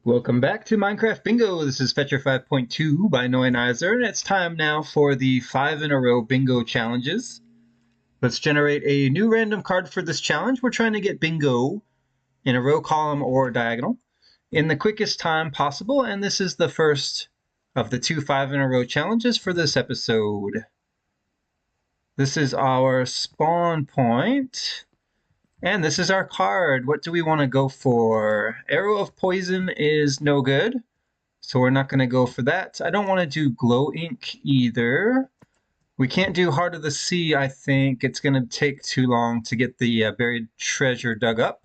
Welcome back to Minecraft Bingo. This is Fetchr 5.2 by Noinizer, and it's time now for the 5-in-a-row bingo challenges. Let's generate a new random card for this challenge. We're trying to get bingo in a row, column, or diagonal in the quickest time possible, and this is the first of the two 5-in-a-row challenges for this episode. This is our spawn point. And this is our card. What do we want to go for? Arrow of Poison is no good, so we're not going to go for that. I don't want to do Glow Ink either. We can't do Heart of the Sea, I think. It's going to take too long to get the buried treasure dug up.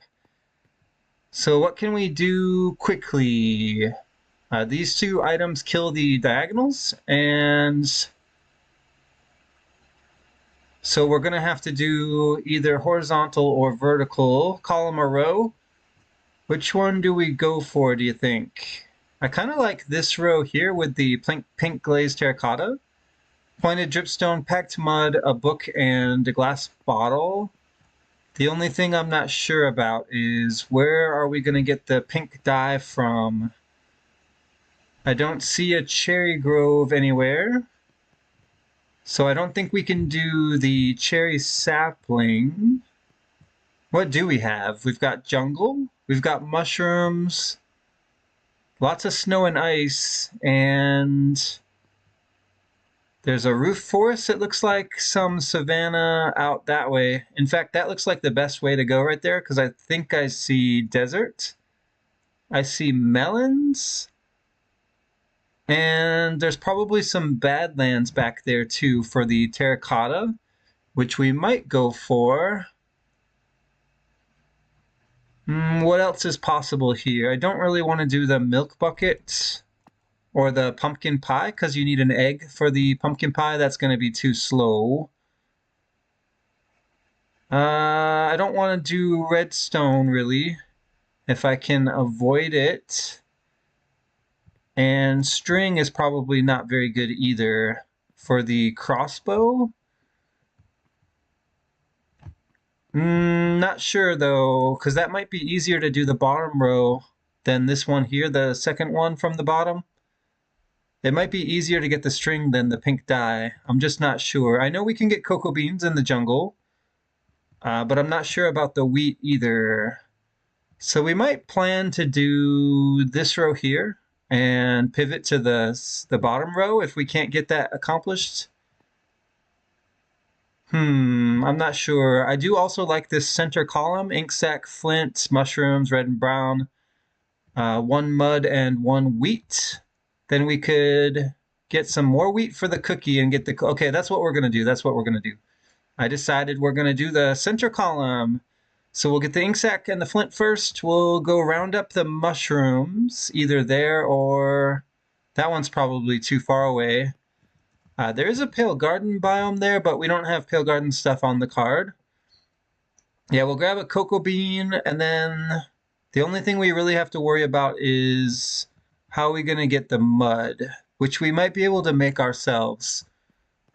So what can we do quickly? These two items kill the diagonals, and so we're going to have to do either horizontal or vertical, column or row. Which one do we go for, do you think? I kind of like this row here with the pink glazed terracotta. Pointed dripstone, packed mud, a book, and a glass bottle. The only thing I'm not sure about is where are we going to get the pink dye from? I don't see a cherry grove anywhere. So I don't think we can do the cherry sapling. What do we have? We've got jungle, we've got mushrooms, lots of snow and ice, and there's a roof forest. It looks like some savanna out that way. In fact, that looks like the best way to go right there because I think I see desert. I see melons. And there's probably some badlands back there too for the terracotta, which we might go for. What else is possible here? I don't really want to do the milk bucket or the pumpkin pie because you need an egg for the pumpkin pie. That's going to be too slow. I don't want to do redstone really, if I can avoid it. And string is probably not very good either for the crossbow. Not sure though, because that might be easier to do the bottom row than this one here, the second one from the bottom. It might be easier to get the string than the pink dye. I'm just not sure. I know we can get cocoa beans in the jungle, but I'm not sure about the wheat either. So we might plan to do this row here and pivot to the bottom row if we can't get that accomplished. I'm not sure. I do also like this center column, ink sac, flint, mushrooms, red and brown, one mud and one wheat. Then we could get some more wheat for the cookie and get the, okay, that's what we're going to do. That's what we're going to do. I decided we're going to do the center column. So we'll get the ink sac and the flint first. We'll go round up the mushrooms, either there or that one's probably too far away. There is a pale garden biome there, but we don't have pale garden stuff on the card. Yeah, we'll grab a cocoa bean, and then the only thing we really have to worry about is how are we going to get the mud, which we might be able to make ourselves.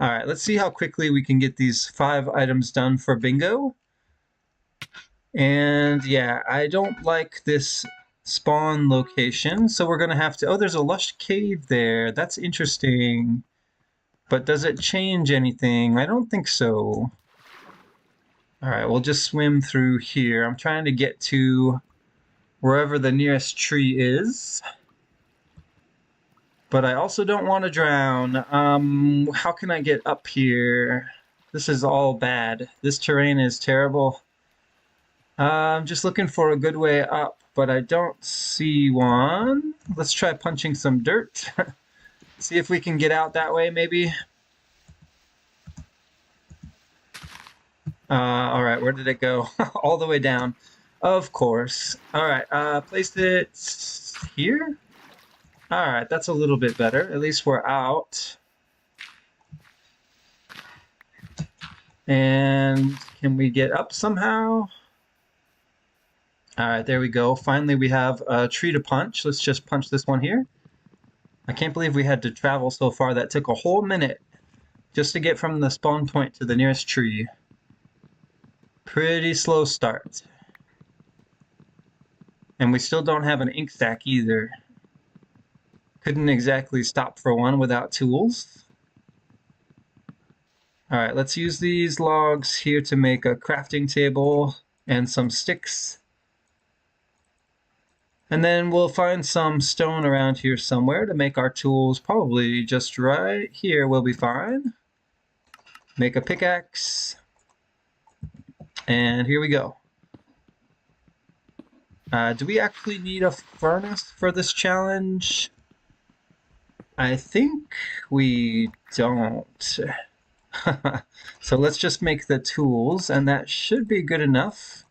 All right, let's see how quickly we can get these 5 items done for bingo. And yeah, I don't like this spawn location, so we're going to have to... Oh, there's a lush cave there. That's interesting. But does it change anything? I don't think so. All right, we'll just swim through here. I'm trying to get to wherever the nearest tree is. But I also don't want to drown. How can I get up here? This is all bad. This terrain is terrible. I'm just looking for a good way up, but I don't see one. Let's try punching some dirt. See if we can get out that way, maybe. All right, where did it go? All the way down. Of course. All right, place it here. All right, that's a little bit better. At least we're out. And can we get up somehow? All right, there we go. Finally, we have a tree to punch. Let's just punch this one here. I can't believe we had to travel so far. That took a whole minute just to get from the spawn point to the nearest tree. Pretty slow start. And we still don't have an ink stack either. Couldn't exactly stop for one without tools. All right, let's use these logs here to make a crafting table and some sticks. And then we'll find some stone around here somewhere to make our tools. Probably just right here will be fine. Make a pickaxe. And here we go. Do we actually need a furnace for this challenge? I think we don't. So let's just make the tools, and that should be good enough.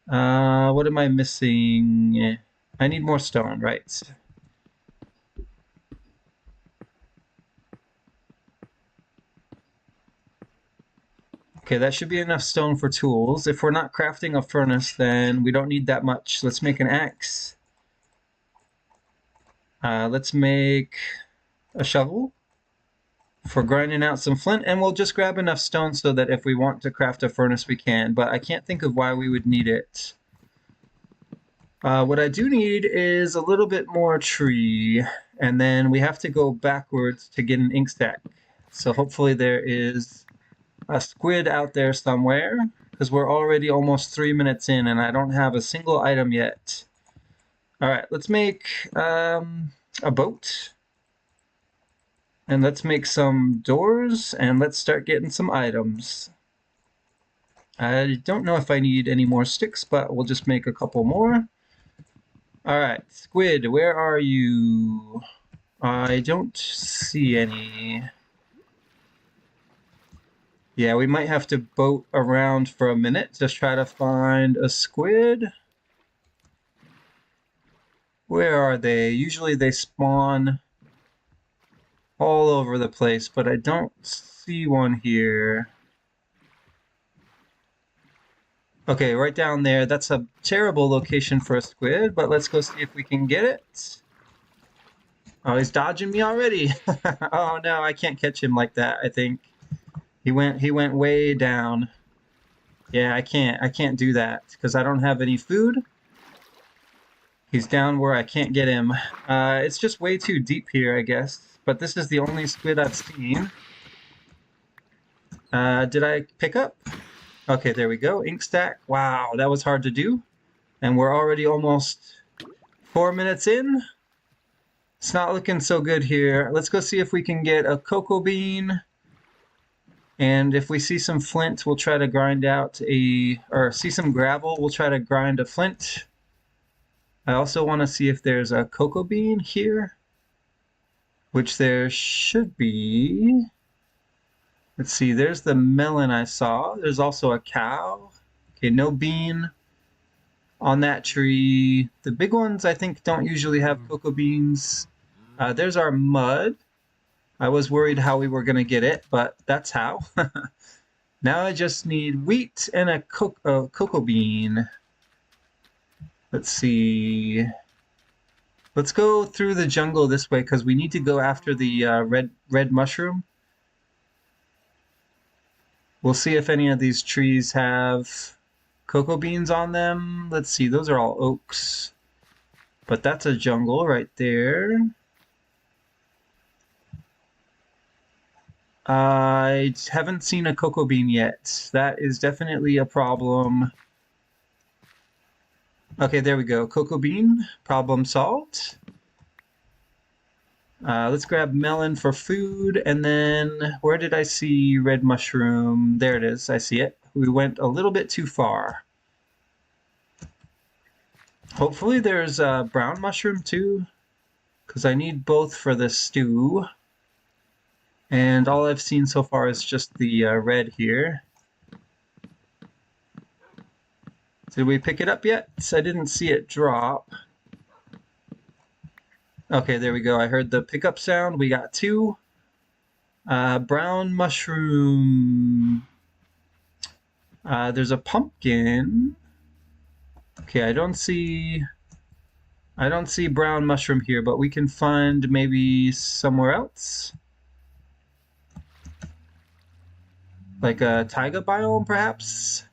What am I missing? I need more stone, right? Okay, that should be enough stone for tools. If we're not crafting a furnace, then we don't need that much. Let's make an axe. Let's make a shovel for grinding out some flint, and we'll just grab enough stone so that if we want to craft a furnace, we can, but I can't think of why we would need it. What I do need is a little bit more tree, and then we have to go backwards to get an ink stack. So hopefully there is a squid out there somewhere, because we're already almost 3 minutes in and I don't have a single item yet. All right, let's make a boat. And let's make some doors, and let's start getting some items. I don't know if I need any more sticks, but we'll just make a couple more. All right, squid, where are you? I don't see any. Yeah, we might have to boat around for a minute, just try to find a squid. Where are they? Usually they spawn all over the place, but I don't see one here. Okay, right down there. That's a terrible location for a squid, but let's go see if we can get it. Oh, he's dodging me already. Oh no, I can't catch him like that, I think. He went way down. Yeah, I can't do that because I don't have any food. He's down where I can't get him. It's just way too deep here, I guess. But this is the only squid I've seen. Did I pick up? Okay, there we go. Ink stack. Wow, that was hard to do. And we're already almost 4 minutes in. It's not looking so good here. Let's go see if we can get a cocoa bean. And if we see some flint, we'll try to grind out or see some gravel, we'll try to grind a flint. I also want to see if there's a cocoa bean here, which there should be. Let's see, there's the melon I saw. There's also a cow. Okay, no bean on that tree. The big ones, I think, don't usually have cocoa beans. There's our mud. I was worried how we were going to get it, but that's how. Now I just need wheat and a cocoa bean. Let's see. Let's go through the jungle this way because we need to go after the red mushroom. We'll see if any of these trees have cocoa beans on them. Let's see, those are all oaks. But that's a jungle right there. I haven't seen a cocoa bean yet. That is definitely a problem. Okay, there we go. Cocoa bean, problem solved. Let's grab melon for food, and then where did I see red mushroom? There it is, I see it. We went a little bit too far. Hopefully there's a brown mushroom too, because I need both for the stew. And all I've seen so far is just the red here. Did we pick it up yet? I didn't see it drop. Okay, there we go. I heard the pickup sound. We got 2. Brown mushroom. There's a pumpkin. Okay, I don't see brown mushroom here, but we can find maybe somewhere else. Like a taiga biome, perhaps?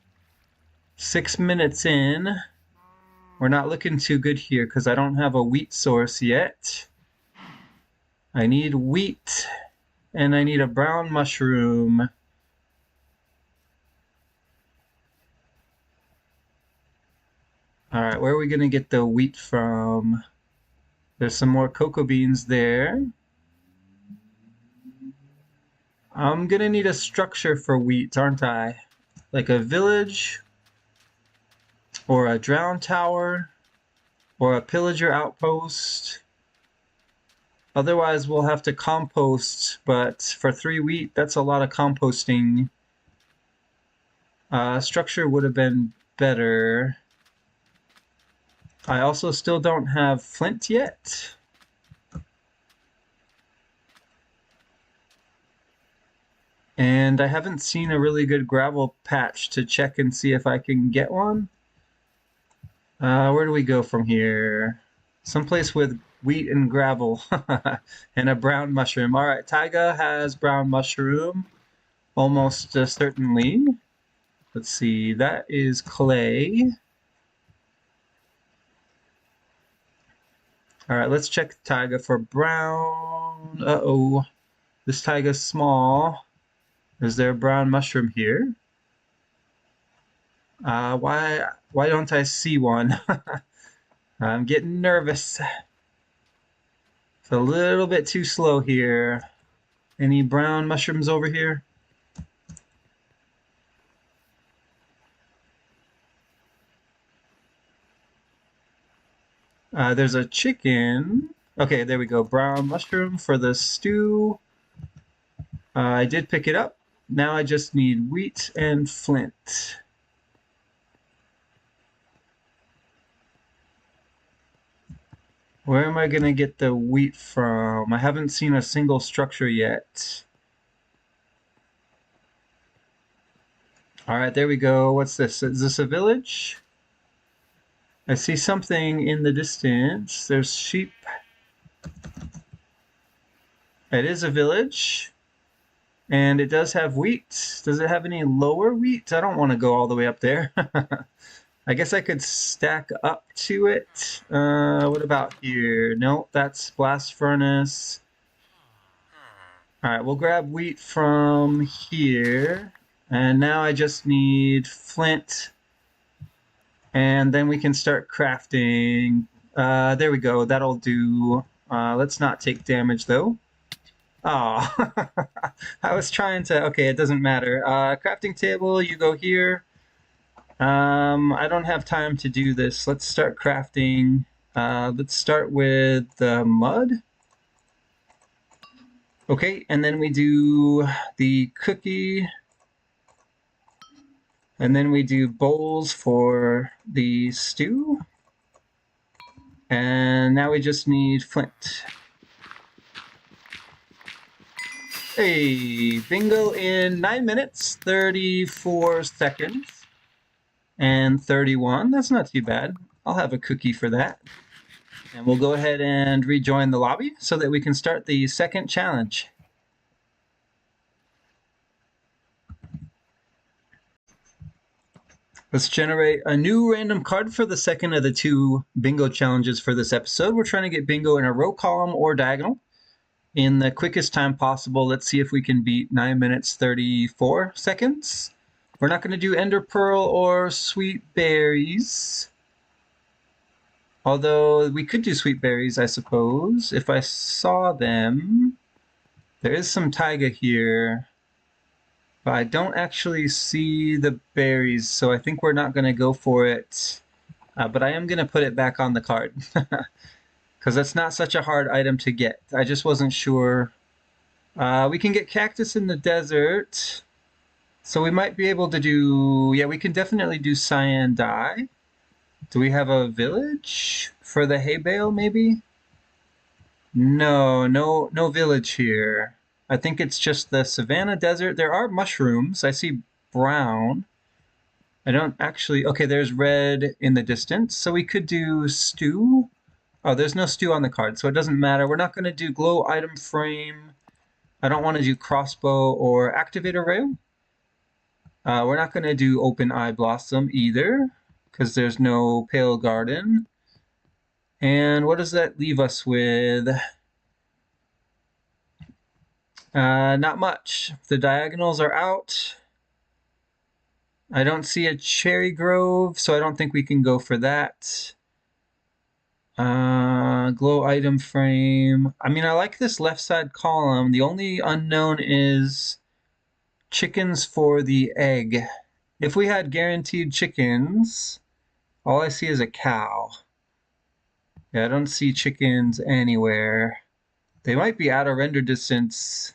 6 minutes in. We're not looking too good here because I don't have a wheat source yet. I need wheat, and I need a brown mushroom. All right, where are we going to get the wheat from? There's some more cocoa beans there. I'm going to need a structure for wheat, aren't I? Like a village, or a drown tower, or a pillager outpost. Otherwise, we'll have to compost, but for 3 wheat, that's a lot of composting. Structure would have been better. I also still don't have flint yet. And I haven't seen a really good gravel patch to check and see if I can get one. Where do we go from here? Someplace with wheat and gravel and a brown mushroom. All right, Taiga has brown mushroom, almost certainly. Let's see, that is clay. All right, let's check Taiga for brown. Uh-oh, this Taiga's small. Is there a brown mushroom here? Why don't I see one? I'm getting nervous. It's a little bit too slow here. Any brown mushrooms over here? There's a chicken. Okay, there we go. Brown mushroom for the stew. I did pick it up. Now I just need wheat and flint. Where am I going to get the wheat from? I haven't seen a single structure yet. All right, there we go. What's this? Is this a village? I see something in the distance. There's sheep. It is a village. And it does have wheat. Does it have any lower wheat? I don't want to go all the way up there. I guess I could stack up to it. What about here? Nope, that's blast furnace. All right, we'll grab wheat from here. And now I just need flint. And then we can start crafting. There we go, that'll do. Let's not take damage though. Oh, I was trying to, okay, it doesn't matter. Crafting table, you go here. I don't have time to do this. Let's start crafting. Let's start with the mud. Okay, and then we do the cookie. And then we do bowls for the stew. And now we just need flint. Hey, bingo in 9 minutes, 34 seconds, and 31. That's not too bad. I'll have a cookie for that. And we'll go ahead and rejoin the lobby so that we can start the second challenge. Let's generate a new random card for the second of the 2 bingo challenges for this episode. We're trying to get bingo in a row, column, or diagonal in the quickest time possible. Let's see if we can beat 9 minutes, 34 seconds. We're not going to do Ender Pearl or Sweet Berries. Although we could do Sweet Berries, I suppose, if I saw them. There is some taiga here, but I don't actually see the berries, so I think we're not going to go for it. But I am going to put it back on the card. Because that's not such a hard item to get. I just wasn't sure. We can get cactus in the desert. So we might be able to do... Yeah, we can definitely do cyan dye. Do we have a village for the hay bale, maybe? No village here. I think it's just the savanna desert. There are mushrooms. I see brown. I don't actually... Okay, there's red in the distance. So we could do stew. Oh, there's no stew on the card, so it doesn't matter. We're not going to do glow item frame. I don't want to do crossbow or activator rail. We're not going to do open eye blossom either, because there's no pale garden. And what does that leave us with? Not much. The diagonals are out. I don't see a cherry grove, so I don't think we can go for that. Glow item frame. I mean, I like this left side column. The only unknown is chickens for the egg. If we had guaranteed chickens, all I see is a cow. Yeah, I don't see chickens anywhere. They might be out of render distance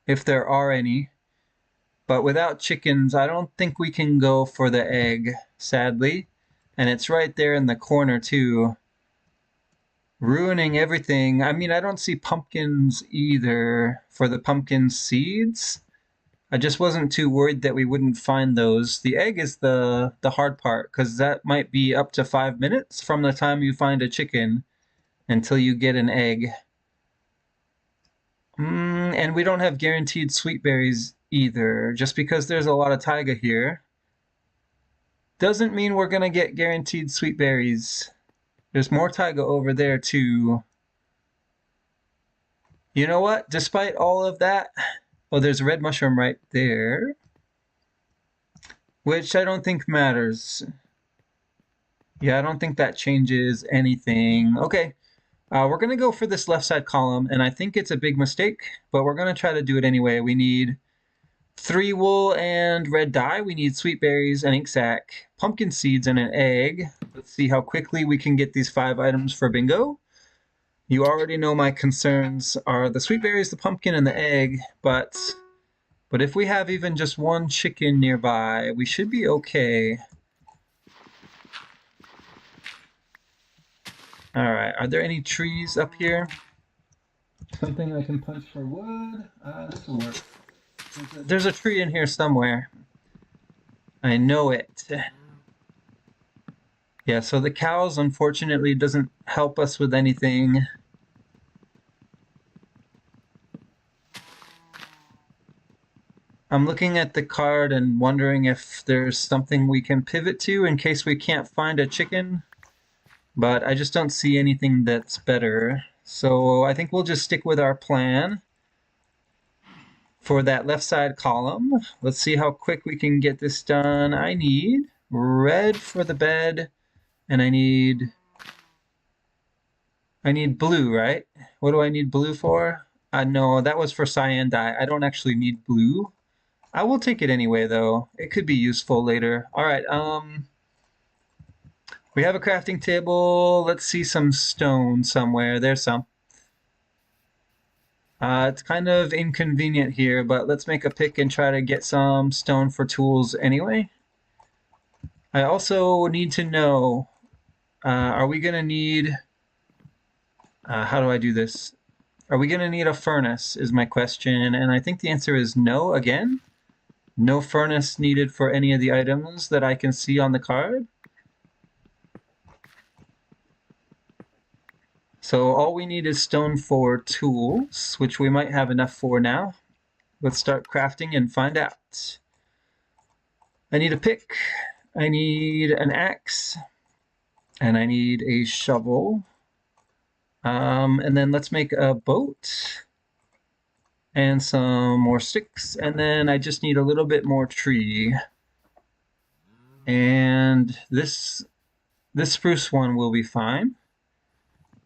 if there are any. But without chickens, I don't think we can go for the egg, sadly. And it's right there in the corner, too. Ruining everything. I mean, I don't see pumpkins either for the pumpkin seeds. I just wasn't too worried that we wouldn't find those. The egg is the hard part, because that might be up to 5 minutes from the time you find a chicken until you get an egg. And we don't have guaranteed sweet berries either. Just because there's a lot of taiga here doesn't mean we're going to get guaranteed sweet berries. There's more taiga over there too. You know what? Despite all of that, oh, there's a red mushroom right there, which I don't think matters. Yeah, I don't think that changes anything. Okay, we're going to go for this left side column, and I think it's a big mistake, but we're going to try to do it anyway. We need 3 wool and red dye. We need sweet berries, an ink sac, pumpkin seeds, and an egg. Let's see how quickly we can get these 5 items for bingo. You already know my concerns are the sweet berries, the pumpkin, and the egg, but if we have even just 1 chicken nearby, we should be okay. Alright, are there any trees up here? Something I can punch for wood? This will work. There's a tree in here somewhere. I know it. Yeah, so the cows, unfortunately, doesn't help us with anything. I'm looking at the card and wondering if there's something we can pivot to in case we can't find a chicken. But I just don't see anything that's better. So I think we'll just stick with our plan for that left side column. Let's see how quick we can get this done. I need red for the bed, and I need blue, right? What do I need blue for? No, that was for cyan dye. I don't actually need blue. I will take it anyway, though. It could be useful later. All right, we have a crafting table. Let's see some stone somewhere. There's some. It's kind of inconvenient here, but let's make a pick and try to get some stone for tools anyway. I also need to know, are we going to need, how do I do this? Are we going to need a furnace is my question, and I think the answer is no again. No furnace needed for any of the items that I can see on the card. So all we need is stone for tools, which we might have enough for now. Let's start crafting and find out. I need a pick, I need an axe, and I need a shovel. And then let's make a boat and some more sticks, and then I just need a little bit more tree. And this spruce one will be fine.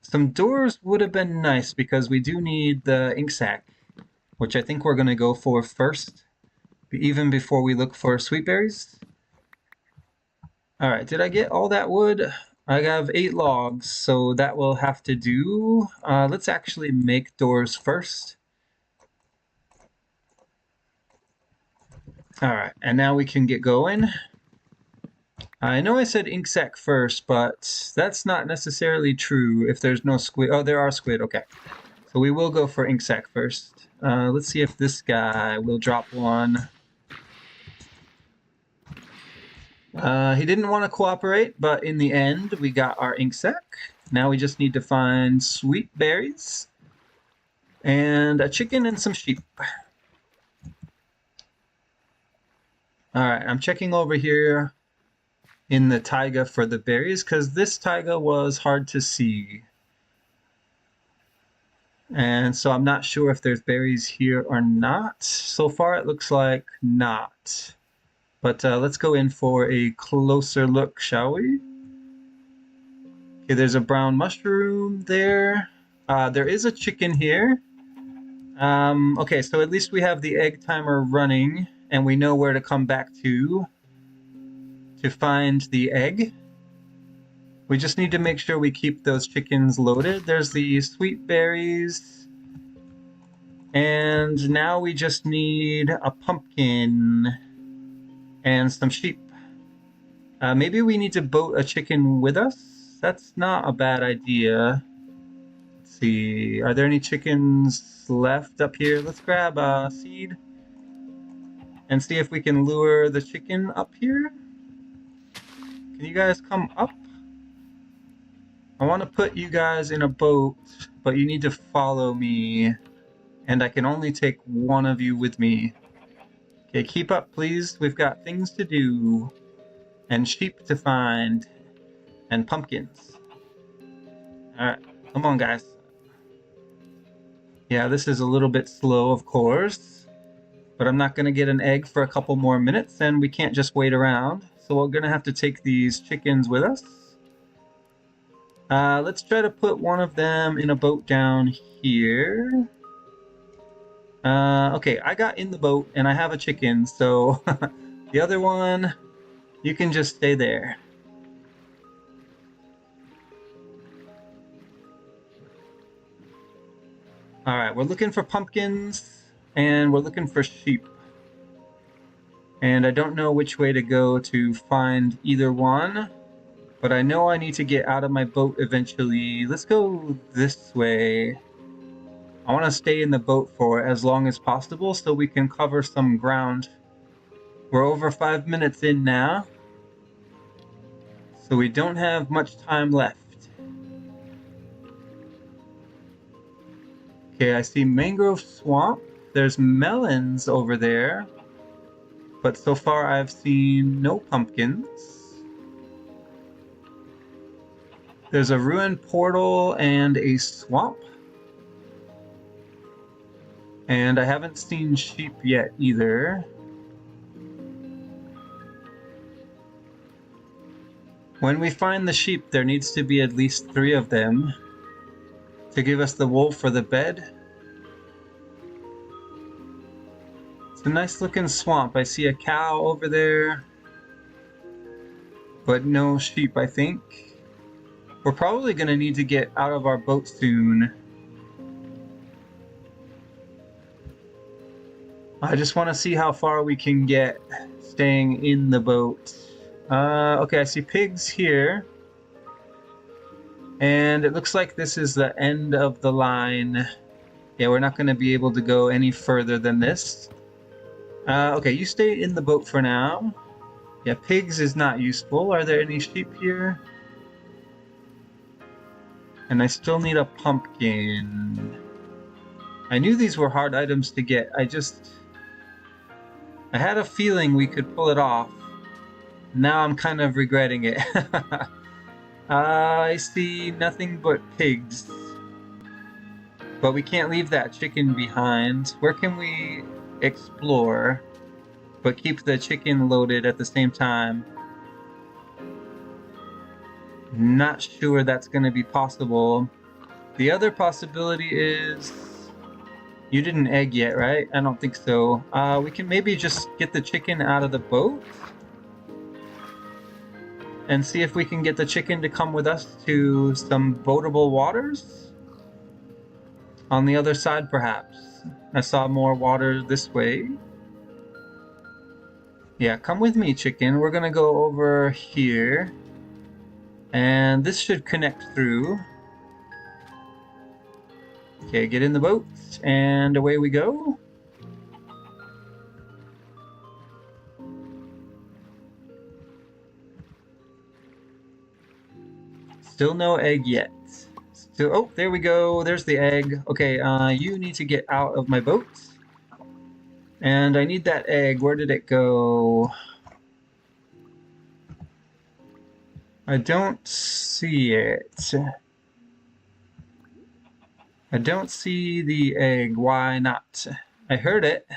Some doors would have been nice because we do need the ink sac, which I think we're going to go for first, even before we look for sweet berries. All right, did I get all that wood? I have 8 logs, so that will have to do. Let's actually make doors first. All right, and now we can get going. I know I said ink sac first, but that's not necessarily true if there's no squid. Oh, there are squid, okay. So we will go for ink sac first. Let's see if this guy will drop one. He didn't want to cooperate, but in the end, we got our ink sac. Now we just need to find sweet berries and a chicken and some sheep. All right, I'm checking over here. in the taiga for the berries, because this taiga was hard to see. And so I'm not sure if there's berries here or not. So far it looks like not. But let's go in for a closer look, shall we? Okay, there's a brown mushroom there. There is a chicken here. Okay, so at least we have the egg timer running, and we know where to come back to find the egg. We just need to make sure we keep those chickens loaded. There's the sweet berries. And now we just need a pumpkin and some sheep. Maybe we need to boat a chicken with us? That's not a bad idea. Let's see, are there any chickens left up here? Let's grab a seed and see if we can lure the chicken up here. Can you guys come up? I want to put you guys in a boat, but you need to follow me, and I can only take one of you with me. Okay, keep up, please. We've got things to do, and sheep to find, and pumpkins. Alright, come on, guys. Yeah, this is a little bit slow, of course, but I'm not going to get an egg for a couple more minutes, and we can't just wait around, so we're going to have to take these chickens with us. Let's try to put one of them in a boat down here. Okay, I got in the boat, and I have a chicken, so the other one, you can just stay there. Alright, we're looking for pumpkins, and we're looking for sheep. And I don't know which way to go to find either one, but I know I need to get out of my boat eventually. Let's go this way. I want to stay in the boat for as long as possible so we can cover some ground. We're over 5 minutes in now, so we don't have much time left. Okay, I see mangrove swamp. There's melons over there, but so far I've seen no pumpkins. There's a ruined portal and a swamp. And I haven't seen sheep yet either. When we find the sheep, there needs to be at least 3 of them to give us the wool for the bed. It's a nice looking swamp. I see a cow over there, but no sheep, I think. We're probably going to need to get out of our boat soon. I just want to see how far we can get staying in the boat. Okay, I see pigs here. And it looks like this is the end of the line. Yeah, we're not going to be able to go any further than this. Okay, you stay in the boat for now. Yeah, pigs is not useful. Are there any sheep here? And I still need a pumpkin. I knew these were hard items to get. I had a feeling we could pull it off. Now I'm kind of regretting it. I see nothing but pigs. But we can't leave that chicken behind. Where can we explore, but keep the chicken loaded at the same time? Not sure that's going to be possible. The other possibility is... You didn't egg yet, right? I don't think so. We can maybe just get the chicken out of the boat and see if we can get the chicken to come with us to some boatable waters. On the other side, perhaps. I saw more water this way. Yeah, come with me, chicken. We're gonna go over here. And this should connect through. Okay, get in the boat, and away we go. Still no egg yet. Still, oh, there we go. There's the egg. Okay, you need to get out of my boat. And I need that egg. Where did it go? I don't see it. I don't see the egg. Why not? I heard it.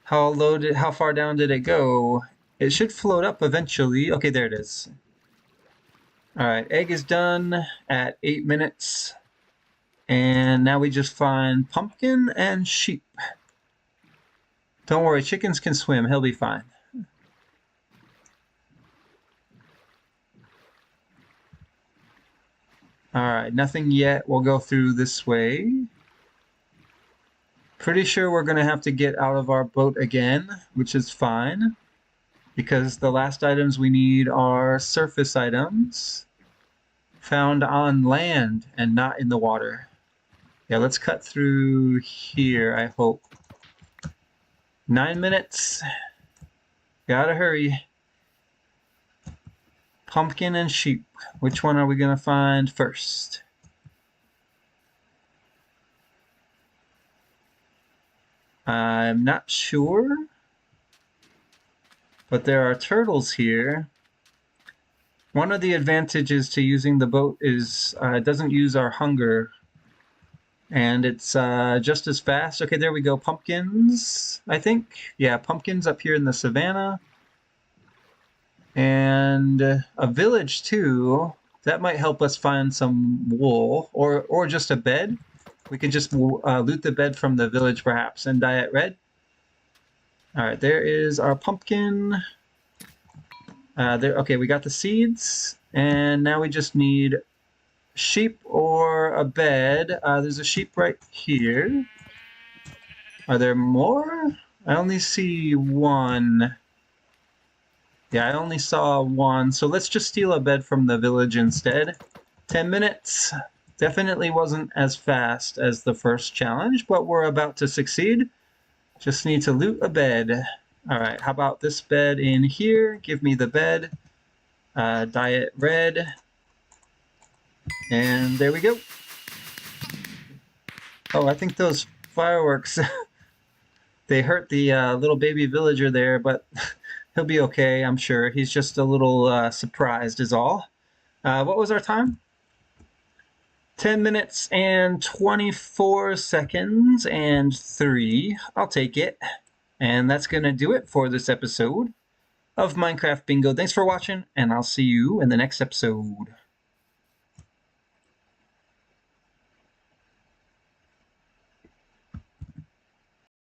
How far down did it go? It should float up eventually. Okay, there it is. All right, egg is done at 8 minutes. And now we just find pumpkin and sheep. Don't worry, chickens can swim. He'll be fine. All right, nothing yet. We'll go through this way. Pretty sure we're going to have to get out of our boat again, which is fine, because the last items we need are surface items found on land and not in the water. Yeah, let's cut through here, I hope. 9 minutes. Gotta hurry. Pumpkin and sheep. Which one are we going to find first? I'm not sure, but there are turtles here. One of the advantages to using the boat is it doesn't use our hunger, and it's just as fast. Okay, there we go. Pumpkins, I think. Yeah, pumpkins up here in the savannah. And a village too. That might help us find some wool or just a bed. We can just loot the bed from the village perhaps and dye it red. All right, there is our pumpkin. Okay, we got the seeds, and now we just need sheep or a bed. There's a sheep right here. Are there more? I only see one. Yeah, I only saw one, so let's just steal a bed from the village instead. 10 minutes. Definitely wasn't as fast as the first challenge, but we're about to succeed. Just need to loot a bed. All right, how about this bed in here? Give me the bed. Dye it red. And there we go. Oh, I think those fireworks, they hurt the little baby villager there, but he'll be okay, I'm sure. He's just a little surprised is all. What was our time? 10 minutes and 24 seconds and 3. I'll take it. And that's going to do it for this episode of Minecraft Bingo. Thanks for watching, and I'll see you in the next episode.